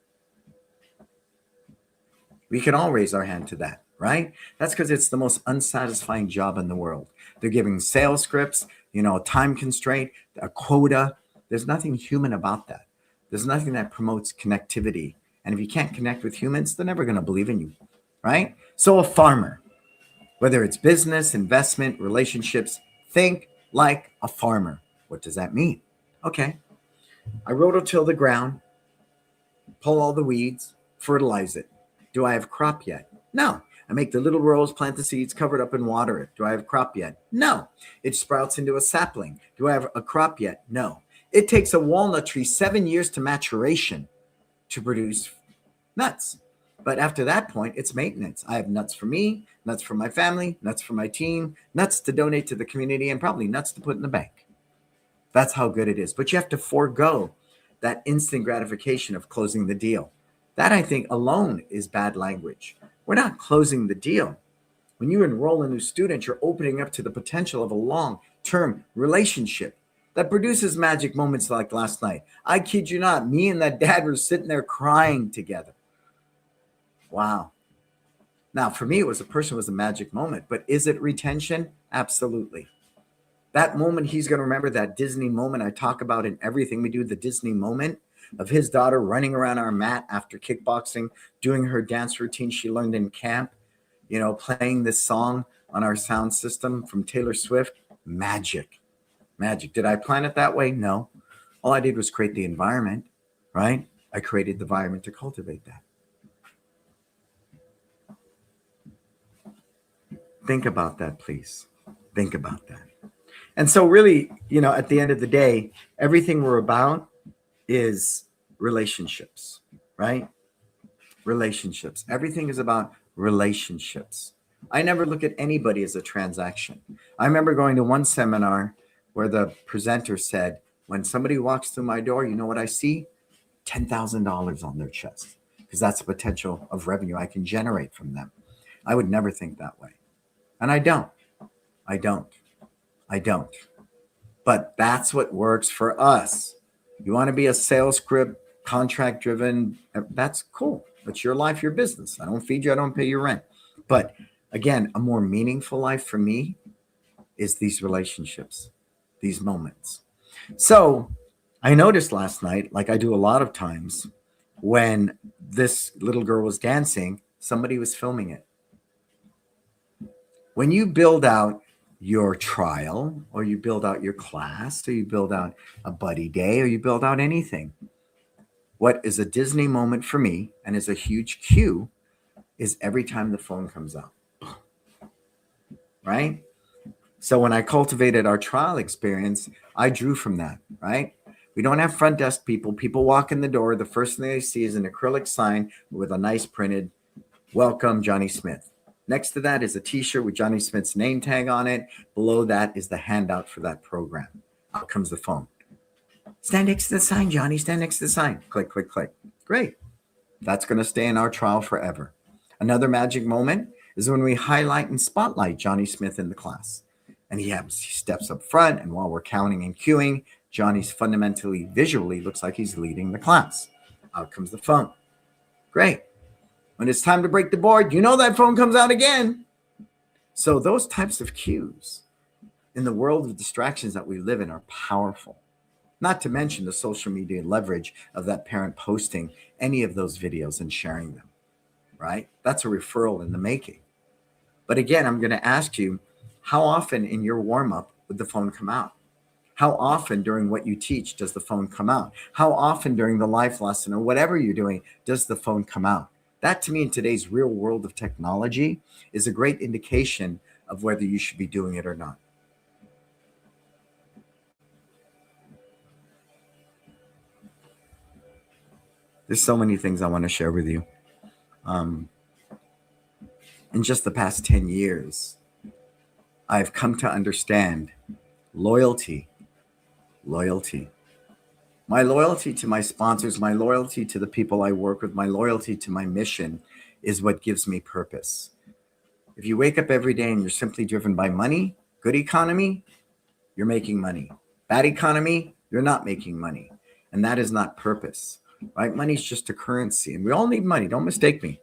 We can all raise our hand to that, right? That's because it's the most unsatisfying job in the world. They're giving sales scripts, time constraint, a quota. There's nothing human about that. There's nothing that promotes connectivity. And if you can't connect with humans, they're never going to believe in you, right? So a farmer, whether it's business, investment, relationships, think like a farmer. What does that mean? Okay, I rototill the ground, pull all the weeds, fertilize it. Do I have crop yet? No. I make the little rows, plant the seeds, cover it up and water it. Do I have crop yet? No. It sprouts into a sapling. Do I have a crop yet? No. It takes a walnut tree 7 years to maturation to produce nuts. But after that point, it's maintenance. I have nuts for me, nuts for my family, nuts for my team, nuts to donate to the community, and probably nuts to put in the bank. That's how good it is. But you have to forego that instant gratification of closing the deal. That, I think, alone is bad language. We're not closing the deal. When you enroll a new student, you're opening up to the potential of a long-term relationship. that produces magic moments like last night. I kid you not, me and that dad were sitting there crying together. Wow. Now, for me, it was a magic moment, but is it retention? Absolutely. That moment, he's going to remember that Disney moment I talk about in everything we do, the Disney moment of his daughter running around our mat after kickboxing, doing her dance routine she learned in camp, playing this song on our sound system from Taylor Swift. Magic. Magic. Did I plan it that way? No. All I did was create the environment, right? I created the environment to cultivate that. Think about that, please. Think about that. And so really, at the end of the day, everything we're about is relationships, right? Relationships. Everything is about relationships. I never look at anybody as a transaction. I remember going to one seminar where the presenter said, when somebody walks through my door, you know what I see? $10,000 on their chest, because that's the potential of revenue I can generate from them. I would never think that way. And I don't. But that's what works for us. You want to be a sales script, contract driven, that's cool. It's your life, your business. I don't feed you, I don't pay your rent. But again, a more meaningful life for me is these relationships, these moments. So I noticed last night, like I do a lot of times, when this little girl was dancing, somebody was filming it. When you build out your trial, or you build out your class, or you build out a buddy day, or you build out anything, what is a Disney moment for me and is a huge cue is every time the phone comes out, right? So when I cultivated our trial experience, I drew from that, right? We don't have front desk people. People walk in the door. The first thing they see is an acrylic sign with a nice printed, "Welcome, Johnny Smith." Next to that is a t-shirt with Johnny Smith's name tag on it. Below that is the handout for that program. Out comes the phone. Stand next to the sign, Johnny. Stand next to the sign. Click, click, click. Great. That's going to stay in our trial forever. Another magic moment is when we highlight and spotlight Johnny Smith in the class. And he steps up front, and while we're counting and queuing, Johnny's fundamentally, visually looks like he's leading the class. Out comes the phone. Great. When it's time to break the board, that phone comes out again. So those types of cues in the world of distractions that we live in are powerful. Not to mention the social media leverage of that parent posting any of those videos and sharing them, right? That's a referral in the making. But again, I'm going to ask you, how often in your warm-up would the phone come out? How often during what you teach does the phone come out? How often during the life lesson or whatever you're doing does the phone come out? That, to me, in today's real world of technology, is a great indication of whether you should be doing it or not. There's so many things I want to share with you. In just the past 10 years, I've come to understand loyalty. My loyalty to my sponsors, my loyalty to the people I work with, my loyalty to my mission is what gives me purpose. If you wake up every day and you're simply driven by money, good economy, you're making money. Bad economy, you're not making money. And that is not purpose, right? Money is just a currency, and we all need money. Don't mistake me.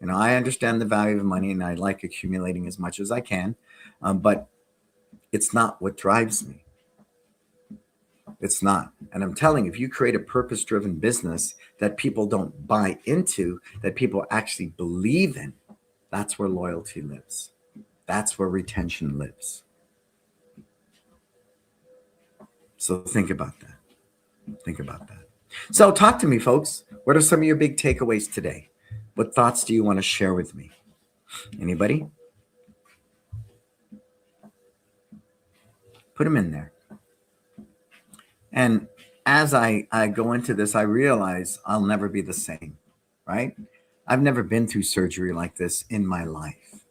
I understand the value of money, and I like accumulating as much as I can, but it's not what drives me. It's not. And I'm telling you, if you create a purpose-driven business that people don't buy into, that people actually believe in, that's where loyalty lives. That's where retention lives. So think about that. So talk to me, folks. What are some of your big takeaways today? What thoughts do you want to share with me? Anybody? Put them in there. And as I go into this, I realize I'll never be the same, right? I've never been through surgery like this in my life.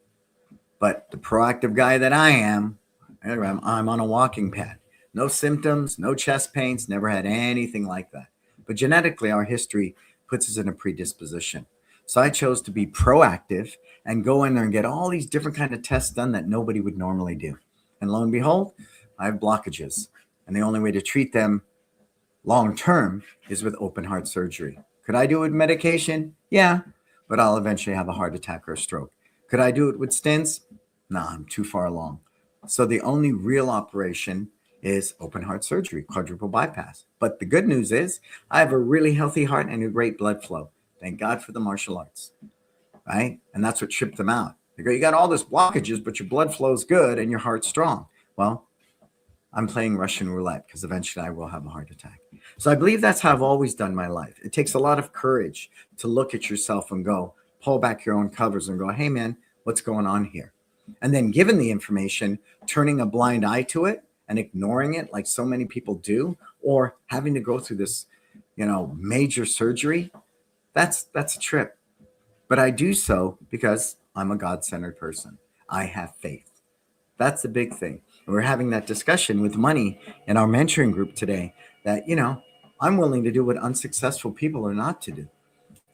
But the proactive guy that I am, I'm on a walking pad. No symptoms, no chest pains, never had anything like that. But genetically, our history puts us in a predisposition. So I chose to be proactive and go in there and get all these different kind of tests done that nobody would normally do. And lo and behold, I have blockages. And the only way to treat them long term is with open heart surgery. Could I do it with medication? Yeah, but I'll eventually have a heart attack or a stroke. Could I do it with stents? Nah, I'm too far along. So the only real operation is open heart surgery, quadruple bypass. But the good news is I have a really healthy heart and a great blood flow. Thank God for the martial arts, right? And that's what tripped them out. They go, you got all this blockages, but your blood flow is good and your heart's strong. Well, I'm playing Russian roulette because eventually I will have a heart attack. So I believe that's how I've always done my life. It takes a lot of courage to look at yourself and go, pull back your own covers and go, hey, man, what's going on here? And then given the information, turning a blind eye to it and ignoring it like so many people do, or having to go through this, major surgery, that's a trip. But I do so because I'm a God-centered person. I have faith. That's the big thing. And we're having that discussion with money in our mentoring group today that, I'm willing to do what unsuccessful people are not to do.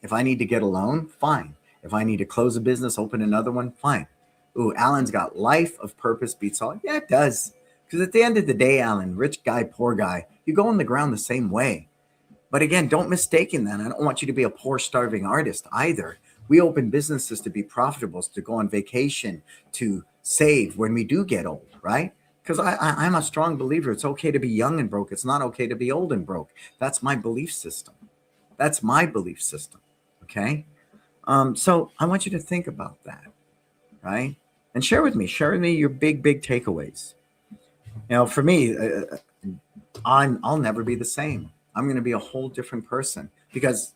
If I need to get a loan, fine. If I need to close a business, open another one, fine. Ooh, Alan's got life of purpose beats all. Yeah, it does. Because at the end of the day, Alan, rich guy, poor guy, you go on the ground the same way. But again, don't mistake in that. I don't want you to be a poor, starving artist either. We open businesses to be profitable, to go on vacation, to save when we do get old, right? Because I'm a strong believer. It's okay to be young and broke. It's not okay to be old and broke. That's my belief system. That's my belief system. Okay. So I want you to think about that, right? And share with me your big takeaways. For me, I'll never be the same. I'm going to be a whole different person because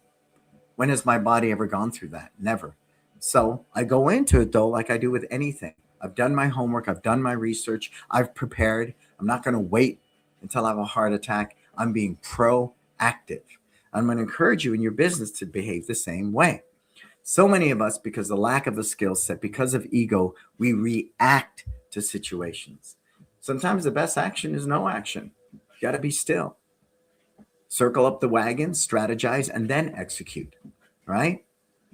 when has my body ever gone through that? Never. So I go into it though, like I do with anything. I've done my homework. I've done my research. I've prepared. I'm not going to wait until I have a heart attack. I'm being proactive. I'm going to encourage you in your business to behave the same way. So many of us, because of the lack of a skill set, because of ego, we react to situations. Sometimes the best action is no action. You got to be still. Circle up the wagon, strategize, and then execute, right?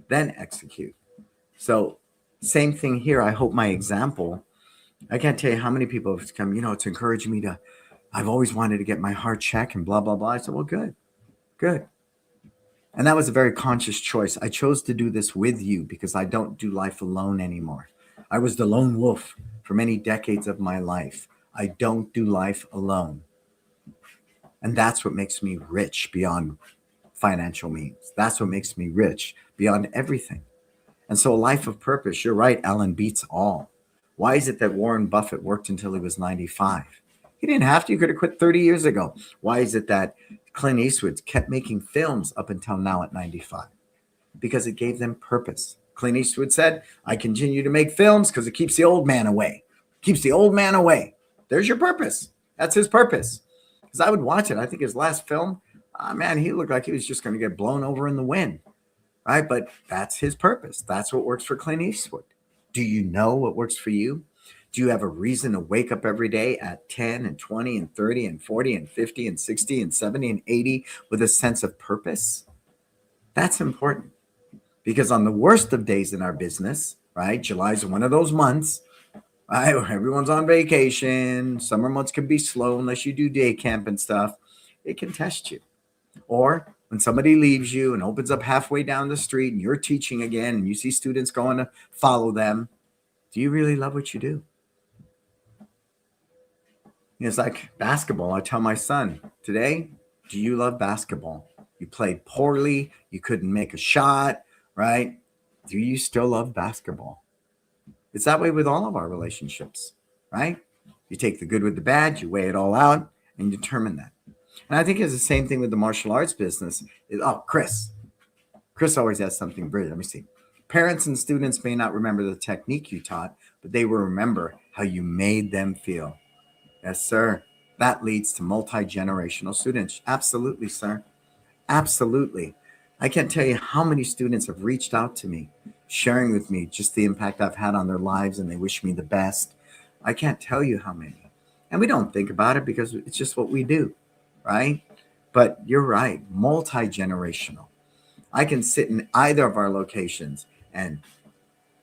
Then execute. So same thing here. I hope my example, I can't tell you how many people have come, it's encouraging me to, I've always wanted to get my heart checked and blah, blah, blah. I said, well, good. And that was a very conscious choice. I chose to do this with you because I don't do life alone anymore. I was the lone wolf for many decades of my life. I don't do life alone. And that's what makes me rich beyond financial means. That's what makes me rich beyond everything. And so a life of purpose, you're right, Alan, beats all. Why is it that Warren Buffett worked until he was 95? He didn't have to. He could have quit 30 years ago. Why is it that Clint Eastwood kept making films up until now at 95? Because it gave them purpose. Clint Eastwood said, I continue to make films because it keeps the old man away. Keeps the old man away. There's your purpose. That's his purpose. Because I would watch it. I think his last film, man, he looked like he was just going to get blown over in the wind. Right? But that's his purpose. That's what works for Clint Eastwood. Do you know what works for you? Do you have a reason to wake up every day at 10 and 20 and 30 and 40 and 50 and 60 and 70 and 80 with a sense of purpose? That's important because on the worst of days in our business, right? July's one of those months, right? Where everyone's on vacation. Summer months can be slow unless you do day camp and stuff. It can test you. Or when somebody leaves you and opens up halfway down the street and you're teaching again and you see students going to follow them, do you really love what you do? It's like basketball. I tell my son, today, do you love basketball? You played poorly. You couldn't make a shot, right? Do you still love basketball? It's that way with all of our relationships, right? You take the good with the bad, you weigh it all out, and you determine that. And I think it's the same thing with the martial arts business. Chris always has something brilliant. Let me see. Parents and students may not remember the technique you taught, but they will remember how you made them feel. Yes, sir. That leads to multi-generational students. Absolutely, sir. Absolutely. I can't tell you how many students have reached out to me, sharing with me just the impact I've had on their lives, and they wish me the best. I can't tell you how many. And we don't think about it because it's just what we do, right? But you're right, multi-generational. I can sit in either of our locations and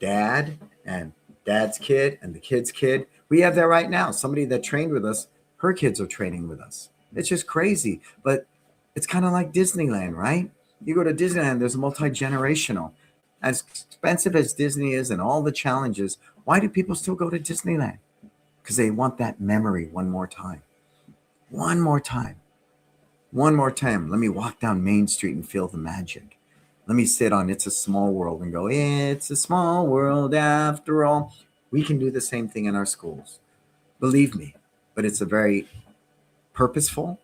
dad and dad's kid and the kid's kid. We have that right now. Somebody that trained with us Her kids are training with us. It's just crazy. But it's kind of like Disneyland, right? You go to Disneyland, there's a multi-generational. As expensive as Disney is and all the challenges, why do people still go to Disneyland? Because they want that memory one more time. One more time. One more time. Let me walk down Main Street and feel the magic. Let me sit on It's a Small World and go, it's a small world after all. We can do the same thing in our schools. Believe me, but it's a very purposeful,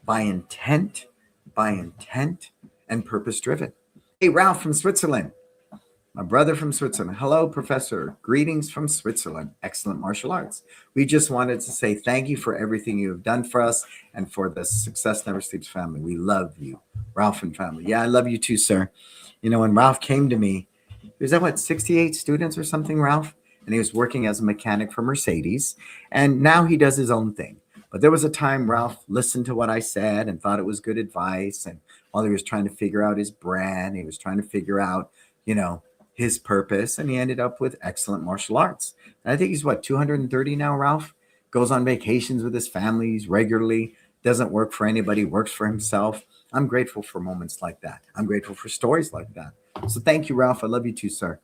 by intent, and purpose driven. Hey, Ralph from Switzerland. My brother from Switzerland. Hello, Professor. Greetings from Switzerland. Excellent martial arts. We just wanted to say thank you for everything you have done for us and for the Success Never Sleeps family. We love you, Ralph and family. Yeah, I love you too, sir. You know, when Ralph came to me, he was at what, 68 students or something, Ralph? And he was working as a mechanic for Mercedes. And now he does his own thing. But there was a time Ralph listened to what I said and thought it was good advice. And while he was trying to figure out his brand, he was trying to figure out, his purpose, and he ended up with excellent martial arts. And I think he's 230 now, Ralph? Goes on vacations with his families regularly, doesn't work for anybody, works for himself. I'm grateful for moments like that. I'm grateful for stories like that. So thank you, Ralph. I love you too, sir.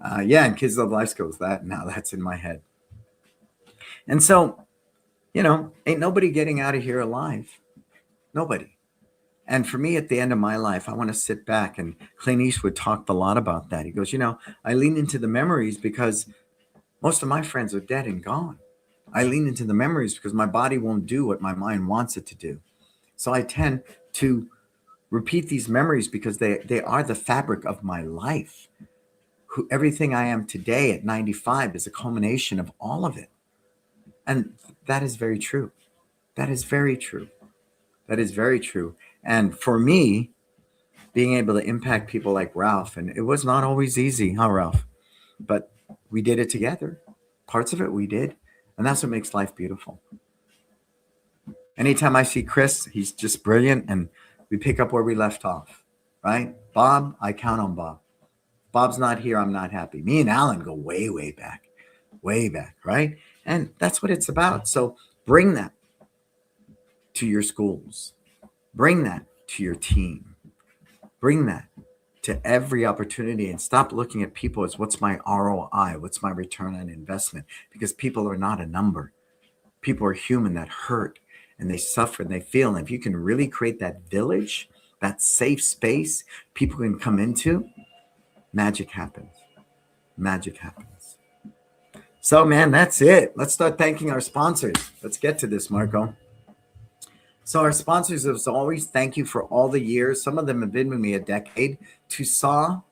And Kids Love Life Skills, that's in my head. And so, ain't nobody getting out of here alive. Nobody. And for me, at the end of my life, I want to sit back, and Clint Eastwood talked a lot about that. He goes, I lean into the memories because most of my friends are dead and gone. I lean into the memories because my body won't do what my mind wants it to do. So I tend to repeat these memories because they are the fabric of my life. Everything I am today at 95 is a culmination of all of it. And that is very true. That is very true. That is very true. And for me, being able to impact people like Ralph, and it was not always easy, huh, Ralph? But we did it together. Parts of it we did. And that's what makes life beautiful. Anytime I see Chris, he's just brilliant. And we pick up where we left off, right? Bob, I count on Bob. Bob's not here, I'm not happy. Me and Alan go way, way back, right? And that's what it's about. So bring that to your schools. Bring that to your team. Bring that to every opportunity, and stop looking at people as what's my ROI, what's my return on investment, because people are not a number. People are human that hurt and they suffer and they feel. And if you can really create that village, that safe space people can come into, magic happens. Magic happens. So, man, that's it. Let's start thanking our sponsors. Let's get to this, Marco. So our sponsors, as always, thank you for all the years. Some of them have been with me a decade. Tusaw,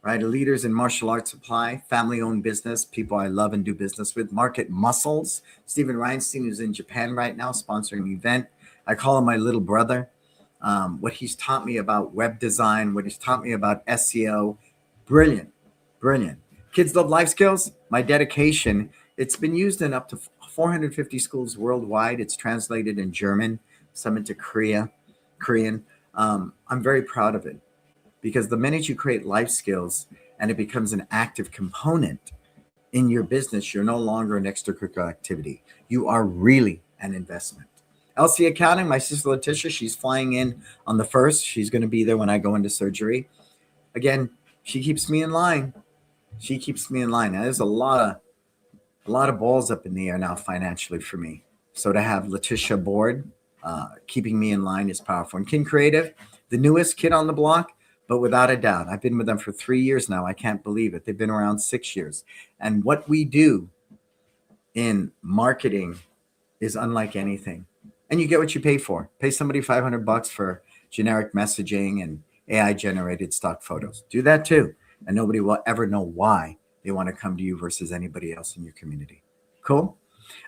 right? Leaders in martial arts supply, family-owned business, people I love and do business with. Market Muscles, Stephen Reinstein, who's in Japan right now, sponsoring an event. I call him my little brother. What he's taught me about web design, what he's taught me about SEO, brilliant, brilliant. Kids Love Life Skills, my dedication. It's been used in up to 450 schools worldwide. It's translated in German, some into Korean. I'm very proud of it, because the minute you create life skills and it becomes an active component in your business, you're no longer an extracurricular activity. You are really an investment. LC Accounting, my sister Letitia, she's flying in on the 1st. She's going to be there when I go into surgery. Again, she keeps me in line. Now, there's a lot of balls up in the air now financially for me. So to have Letitia aboard, keeping me in line is powerful. And Kin Creative, the newest kid on the block, but without a doubt, I've been with them for 3 years now. I can't believe it. They've been around 6 years. And what we do in marketing is unlike anything. And you get what you pay for. Pay somebody $500 for generic messaging and AI generated stock photos. Do that too. And nobody will ever know why they want to come to you versus anybody else in your community. Cool.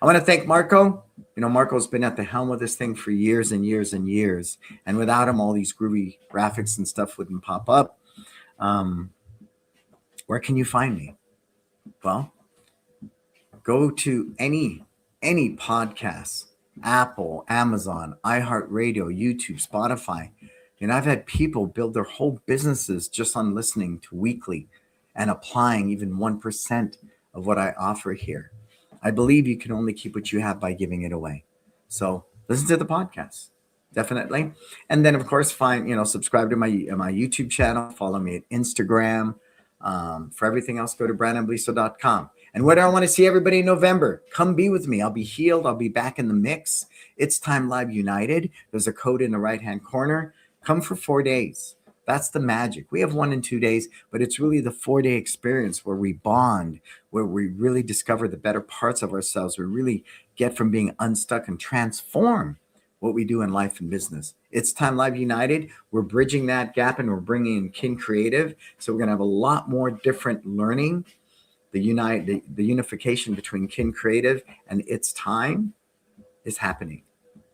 I want to thank Marco. Marco's been at the helm of this thing for years and years and years. And without him, all these groovy graphics and stuff wouldn't pop up. Where can you find me? Well, go to any podcast, Apple, Amazon, iHeartRadio, YouTube, Spotify. And I've had people build their whole businesses just on listening to weekly and applying even 1% of what I offer here. I believe you can only keep what you have by giving it away. So listen to the podcast, definitely. And then, of course, subscribe to my YouTube channel. Follow me at Instagram. For everything else, go to brandonbliso.com. And where do I want to see everybody in November? Come be with me. I'll be healed. I'll be back in the mix. It's Time Live United. There's a code in the right-hand corner. Come for 4 days. That's the magic. We have 1 and 2 days, but it's really the 4-day experience where we bond, where we really discover the better parts of ourselves. We really get from being unstuck and transform what we do in life and business. It's Time Live United. We're bridging that gap and we're bringing in Kin Creative. So we're going to have a lot more different learning. The unification between Kin Creative and It's Time is happening.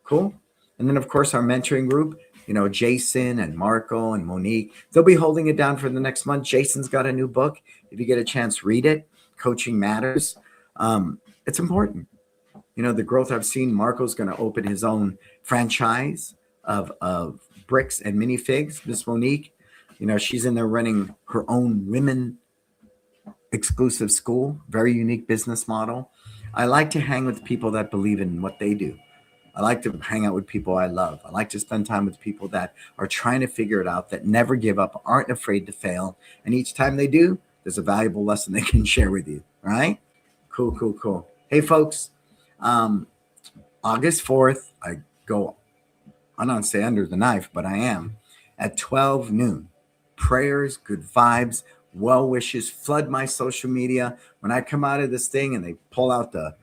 Cool. And then, of course, our mentoring group, Jason and Marco and Monique, they'll be holding it down for the next month. Jason's got a new book. If you get a chance, read it. Coaching Matters. It's important. The growth I've seen. Marco's going to open his own franchise of bricks and minifigs. Miss Monique, she's in there running her own women exclusive school. Very unique business model. I like to hang with people that believe in what they do. I like to hang out with people I love. I like to spend time with people that are trying to figure it out, that never give up, aren't afraid to fail. And each time they do, there's a valuable lesson they can share with you. Right? Cool. Hey, folks, August 4th, I go, I don't say under the knife, but I am, at 12 noon. Prayers, good vibes, well wishes, flood my social media. When I come out of this thing and they pull out the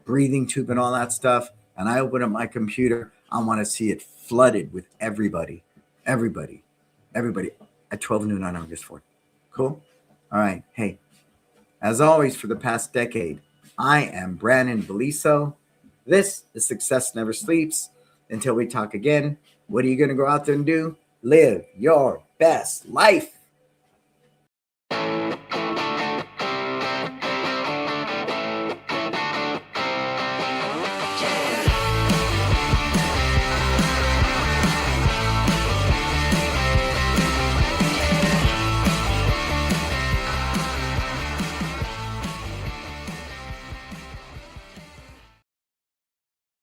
breathing tube and all that stuff, and I open up my computer, I want to see it flooded with everybody at 12 noon on August 4th. Cool? All right. Hey, as always, for the past decade, I am Brandon Bliso. This is Success Never Sleeps. Until we talk again, what are you going to go out there and do? Live your best life.